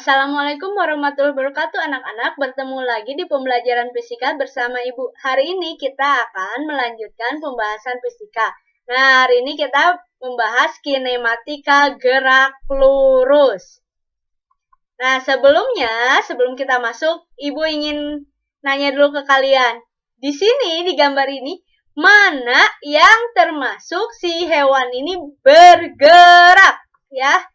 Assalamualaikum warahmatullahi wabarakatuh anak-anak, bertemu lagi di pembelajaran fisika bersama Ibu. Hari ini kita akan melanjutkan pembahasan fisika. Nah, hari ini kita membahas kinematika gerak lurus. Nah, sebelum kita masuk, Ibu ingin nanya dulu ke kalian. Di sini, di gambar ini, mana yang termasuk si hewan ini bergerak? Ya.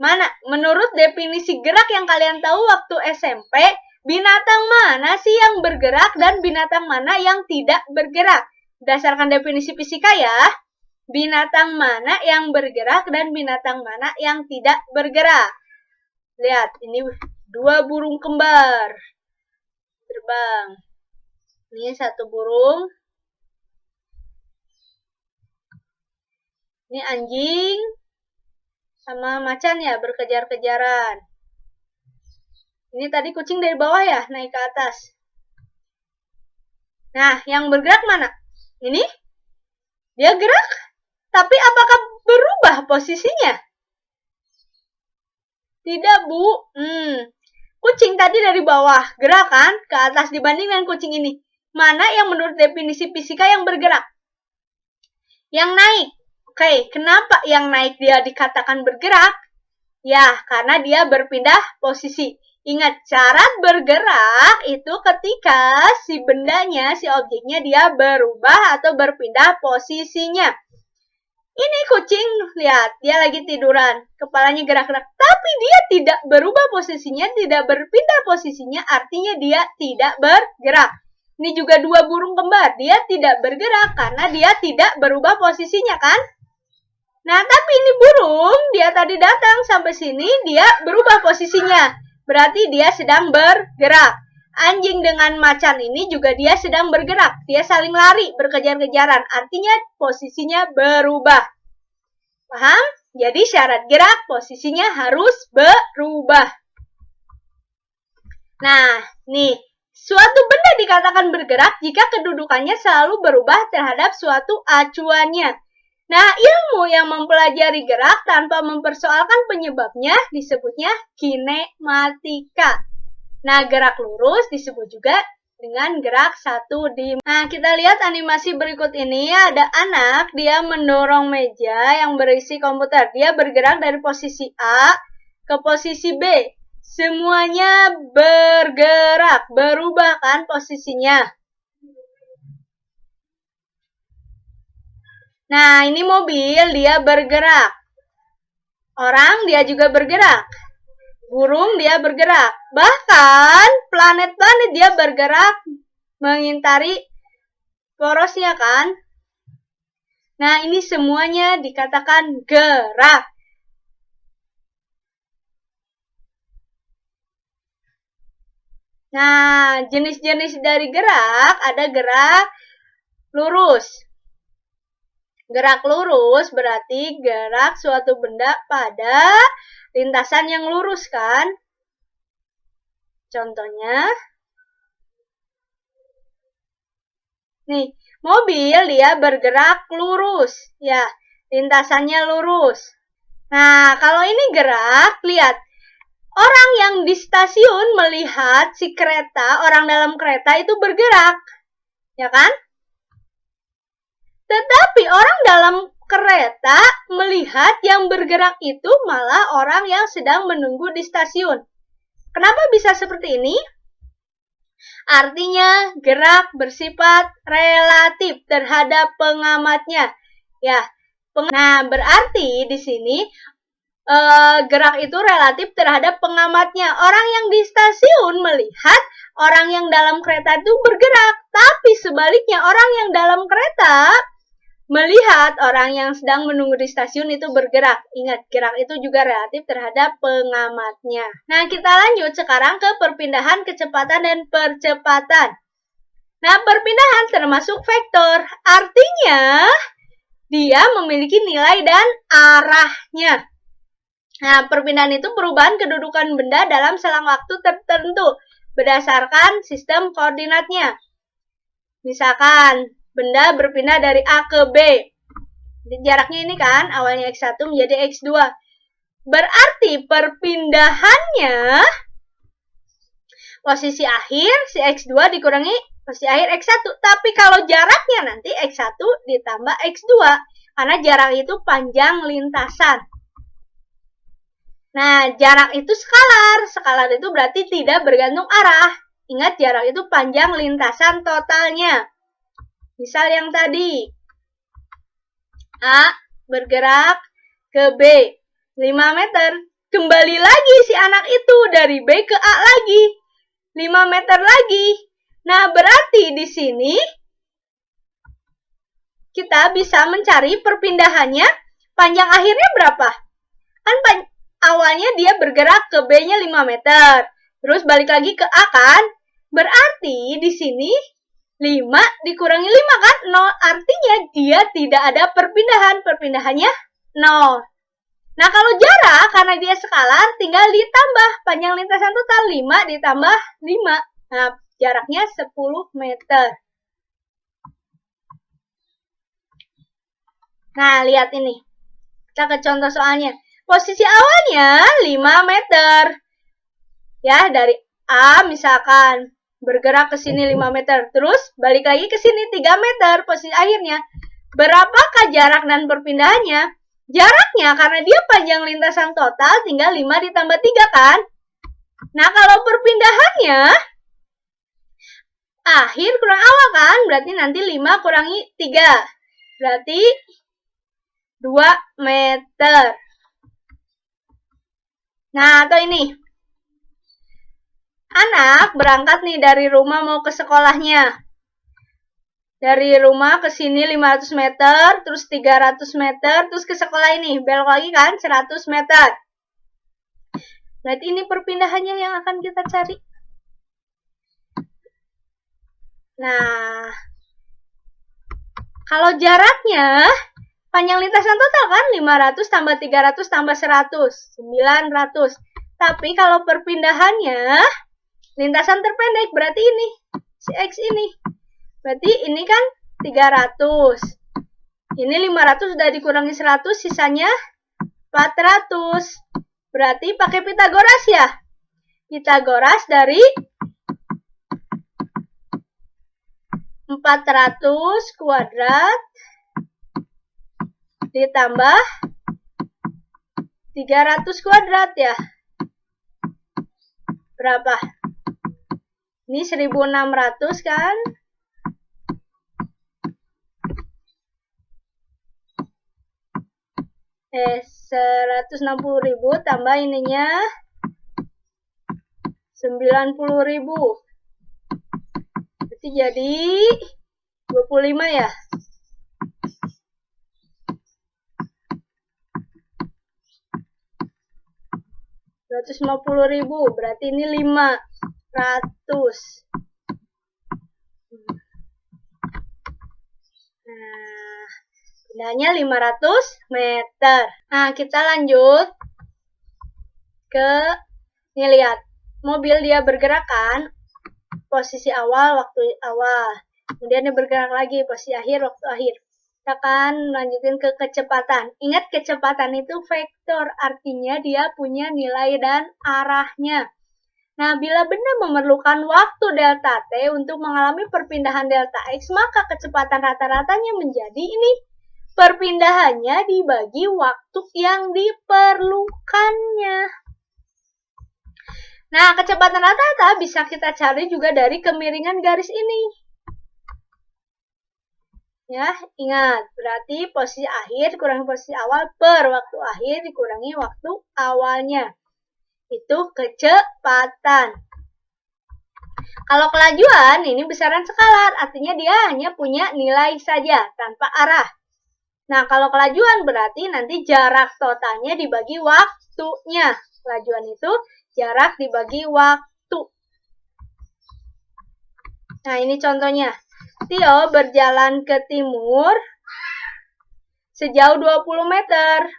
Mana? Menurut definisi gerak yang kalian tahu waktu SMP, binatang mana sih yang bergerak dan binatang mana yang tidak bergerak? Berdasarkan definisi fisika ya, binatang mana yang bergerak dan binatang mana yang tidak bergerak. Lihat, ini dua burung kembar terbang. Ini satu burung. Ini anjing sama macan ya, berkejar-kejaran. Ini tadi kucing dari bawah ya, naik ke atas. Nah, yang bergerak mana? Ini? Dia gerak, tapi apakah berubah posisinya? Tidak, Bu. Kucing tadi dari bawah, gerak kan? Ke atas dibanding dengan kucing ini. Mana yang menurut definisi fisika yang bergerak? Yang naik. Oke, kenapa yang naik dia dikatakan bergerak? Ya, karena dia berpindah posisi. Ingat, syarat bergerak itu ketika si bendanya, si objeknya dia berubah atau berpindah posisinya. Ini kucing, lihat, dia lagi tiduran. Kepalanya gerak-gerak, tapi dia tidak berubah posisinya, tidak berpindah posisinya, artinya dia tidak bergerak. Ini juga dua burung kembar, dia tidak bergerak karena dia tidak berubah posisinya kan? Nah, tapi ini burung, dia tadi datang sampai sini, dia berubah posisinya. Berarti dia sedang bergerak. Anjing dengan macan ini juga dia sedang bergerak. Dia saling lari, berkejar-kejaran. Artinya posisinya berubah. Paham? Jadi syarat gerak posisinya harus berubah. Nah, nih. Suatu benda dikatakan bergerak jika kedudukannya selalu berubah terhadap suatu acuannya. Nah, ilmu yang mempelajari gerak tanpa mempersoalkan penyebabnya disebutnya kinematika. Nah, gerak lurus disebut juga dengan gerak satu dimensi. Nah, kita lihat animasi berikut ini. Ada anak, dia mendorong meja yang berisi komputer. Dia bergerak dari posisi A ke posisi B. Semuanya bergerak, berubah kan posisinya. Nah, ini mobil, dia bergerak. Orang, dia juga bergerak. Burung, dia bergerak. Bahkan, planet-planet dia bergerak mengitari porosnya kan. Nah, ini semuanya dikatakan gerak. Nah, jenis-jenis dari gerak, ada gerak lurus. Gerak lurus berarti gerak suatu benda pada lintasan yang lurus kan? Contohnya, nih, mobil dia bergerak lurus. Ya, lintasannya lurus. Nah, kalau ini gerak, lihat. Orang yang di stasiun melihat si kereta, orang dalam kereta itu bergerak. Ya kan? Tetapi orang dalam kereta melihat yang bergerak itu malah orang yang sedang menunggu di stasiun. Kenapa bisa seperti ini? Artinya gerak bersifat relatif terhadap pengamatnya. Ya, nah berarti di sini gerak itu relatif terhadap pengamatnya. Orang yang di stasiun melihat orang yang dalam kereta itu bergerak, tapi sebaliknya orang yang dalam kereta melihat orang yang sedang menunggu di stasiun itu bergerak. Ingat, gerak itu juga relatif terhadap pengamatnya. Nah, kita lanjut sekarang ke perpindahan kecepatan dan percepatan. Nah, perpindahan termasuk vektor. Artinya, dia memiliki nilai dan arahnya. Nah, perpindahan itu perubahan kedudukan benda dalam selang waktu tertentu berdasarkan sistem koordinatnya. Misalkan, benda berpindah dari A ke B. Jaraknya ini kan, awalnya X1 menjadi X2. Berarti perpindahannya posisi akhir si X2 dikurangi posisi akhir X1. Tapi kalau jaraknya nanti X1 ditambah X2. Karena jarak itu panjang lintasan. Nah, jarak itu skalar. Skalar itu berarti tidak bergantung arah. Ingat, jarak itu panjang lintasan totalnya. Misal yang tadi. A bergerak ke B 5 meter. Kembali lagi si anak itu dari B ke A lagi. 5 meter lagi. Nah, berarti di sini kita bisa mencari perpindahannya. Panjang akhirnya berapa? Kan awalnya dia bergerak ke B-nya 5 meter. Terus balik lagi ke A kan? Berarti di sini 5 dikurangi 5 kan? 0. Artinya dia tidak ada perpindahan. Perpindahannya 0. Nah, kalau jarak, karena dia skalar, tinggal ditambah. Panjang lintasan total 5 ditambah 5. Nah, jaraknya 10 meter. Nah, lihat ini. Kita ke contoh soalnya. Posisi awalnya 5 meter. Ya, dari A misalkan bergerak ke sini 5 meter. Terus balik lagi ke sini 3 meter posisi akhirnya. Berapakah jarak dan perpindahannya? Jaraknya karena dia panjang lintasan total tinggal 5 ditambah 3 kan? Nah, kalau perpindahannya akhir kurang awal kan? Berarti nanti 5 kurangi 3. Berarti 2 meter. Nah, atau ini. Anak berangkat nih dari rumah mau ke sekolahnya. Dari rumah ke sini 500 meter, terus 300 meter, terus ke sekolah ini. Belok lagi kan 100 meter. Berarti ini perpindahannya yang akan kita cari. Nah, kalau jaraknya panjang lintasan total kan 500 tambah 300 tambah 100, 900. Tapi kalau perpindahannya lintasan terpendek berarti ini, si X ini. Berarti ini kan 300. Ini 500 sudah dikurangi 100, sisanya 400. Berarti pakai Pitagoras ya. Pitagoras dari 400 kuadrat ditambah 300 kuadrat ya. Berapa? Ini 1600 kan? Eh, 160.000 tambah ininya 90.000. Berarti jadi 25 ya. Rp150.000, berarti ini 500. Nah, pindahnya 500 meter. Nah, kita lanjut ke, ini lihat, mobil dia bergerak kan, posisi awal, waktu awal. Kemudian dia bergerak lagi, posisi akhir, waktu akhir. Kita akan lanjutin ke kecepatan. Ingat, kecepatan itu vektor, artinya dia punya nilai dan arahnya. Nah, bila benda memerlukan waktu delta T untuk mengalami perpindahan delta X, maka kecepatan rata-ratanya menjadi ini. Perpindahannya dibagi waktu yang diperlukannya. Nah, kecepatan rata-rata bisa kita cari juga dari kemiringan garis ini. Ya, ingat, berarti posisi akhir dikurangi posisi awal per waktu akhir dikurangi waktu awalnya. Itu kecepatan. Kalau kelajuan, ini besaran skalar, artinya dia hanya punya nilai saja, tanpa arah. Nah, kalau kelajuan berarti nanti jarak totalnya dibagi waktunya. Kelajuan itu jarak dibagi waktu. Nah, ini contohnya. Tio berjalan ke timur sejauh 20 meter.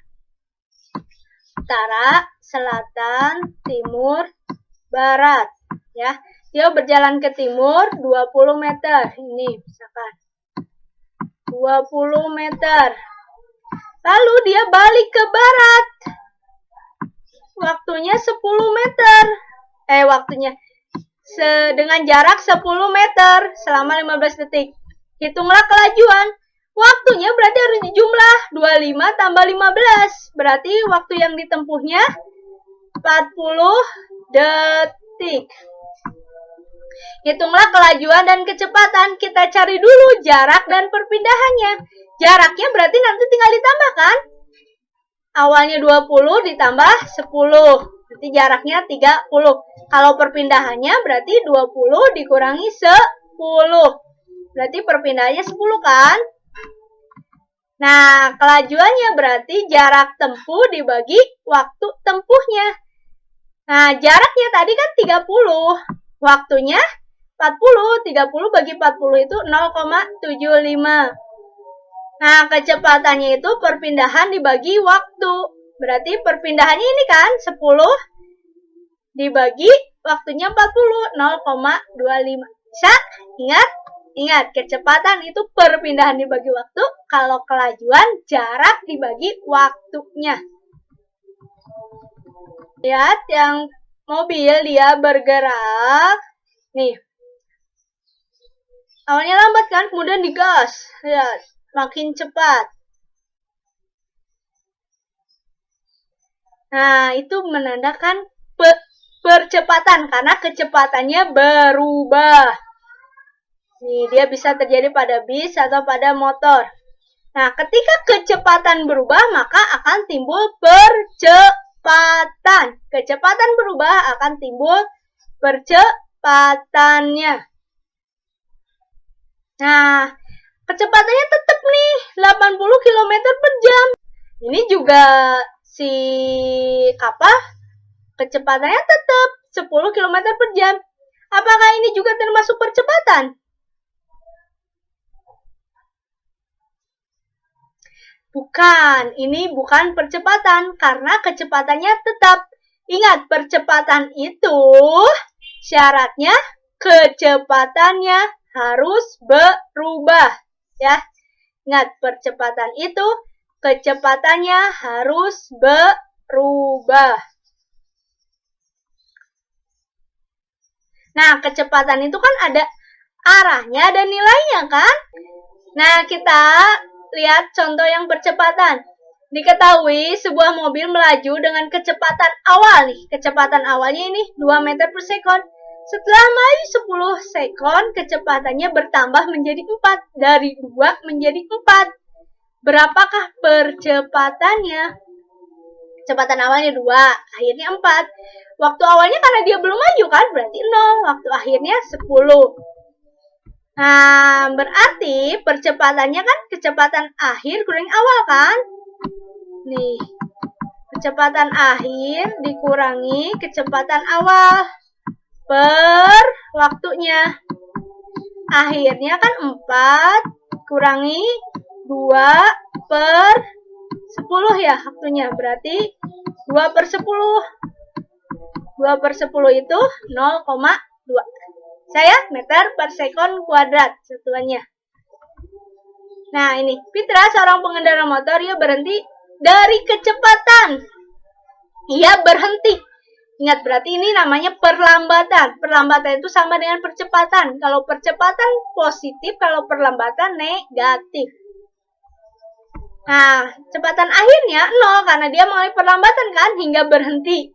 Utara, selatan, timur, barat. Ya, Tio berjalan ke timur 20 meter. Ini misalkan 20 meter. Lalu dia balik ke barat. waktunya 10 meter. Dengan jarak 10 meter selama 15 detik. Hitunglah kelajuan. Waktunya berarti harus dijumlah 25 tambah 15. Berarti waktu yang ditempuhnya 40 detik. Hitunglah kelajuan dan kecepatan. Kita cari dulu jarak dan perpindahannya. Jaraknya berarti nanti tinggal ditambahkan. Awalnya 20 ditambah 10. Berarti jaraknya 30. Kalau perpindahannya berarti 20 dikurangi 10. Berarti perpindahannya 10 kan? Nah, kelajuannya berarti jarak tempuh dibagi waktu tempuhnya. Nah, jaraknya tadi kan 30. Waktunya 40. 30 bagi 40 itu 0,75. Nah, kecepatannya itu perpindahan dibagi waktu. Berarti perpindahannya ini kan 10 dibagi waktunya 40. 0,25. Bisa? Ingat, kecepatan itu perpindahan dibagi waktu. Kalau kelajuan, jarak dibagi waktunya. Lihat yang mobil dia bergerak. Nih. Awalnya lambat kan, kemudian digas. Lihat, makin cepat. Nah, itu menandakan percepatan karena kecepatannya berubah. Nih, dia bisa terjadi pada bis atau pada motor. Nah, ketika kecepatan berubah, maka akan timbul percepatan. Kecepatan berubah akan timbul percepatannya. Nah, kecepatannya tetap nih, 80 km per jam. Ini juga kecepatannya tetap 10 km per jam. Apakah ini juga termasuk percepatan? Bukan, ini bukan percepatan karena kecepatannya tetap. Ingat, percepatan itu syaratnya kecepatannya harus berubah. Ya, ingat, percepatan itu kecepatannya harus berubah. Nah, kecepatan itu kan ada arahnya dan nilainya kan? Nah, kita lihat contoh yang percepatan. Diketahui sebuah mobil melaju dengan kecepatan awal nih. Kecepatan awalnya ini 2 meter per sekon. Setelah melaju 10 sekon, kecepatannya bertambah menjadi 4. Dari 2 menjadi 4. Berapakah percepatannya? Kecepatan awalnya 2, akhirnya 4. Waktu awalnya karena dia belum maju kan, berarti 0. Waktu akhirnya 10. Nah, berarti percepatannya kan kecepatan akhir kurangi awal kan? Nih, kecepatan akhir dikurangi kecepatan awal per waktunya. Akhirnya kan 4 kurangi 2 per 10 ya waktunya. Berarti 2 per 10. 2 per 10 itu 0,2. Saya meter per sekon kuadrat satuannya. Nah, ini Fitra seorang pengendara motor, ia berhenti dari kecepatan. Ia berhenti. Ingat, berarti ini namanya perlambatan. Perlambatan itu sama dengan percepatan. Kalau percepatan positif, kalau perlambatan negatif. Nah, kecepatan akhirnya 0 karena dia mengalami perlambatan kan hingga berhenti.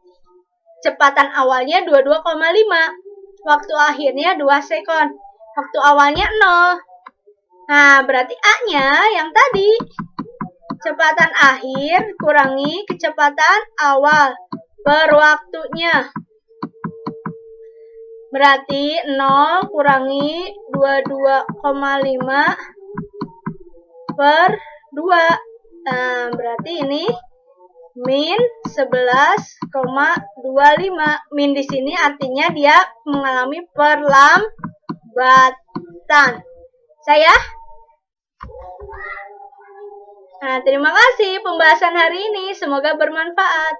Kecepatan awalnya 22,5. Waktu akhirnya 2 sekon. Waktu awalnya 0. Nah, berarti A-nya yang tadi. Kecepatan akhir kurangi kecepatan awal per waktunya. Berarti 0 kurangi 22,5 per 2. Nah, berarti ini min 11,25. Min di sini artinya dia mengalami perlambatan. Saya? Nah, terima kasih pembahasan hari ini. Semoga bermanfaat.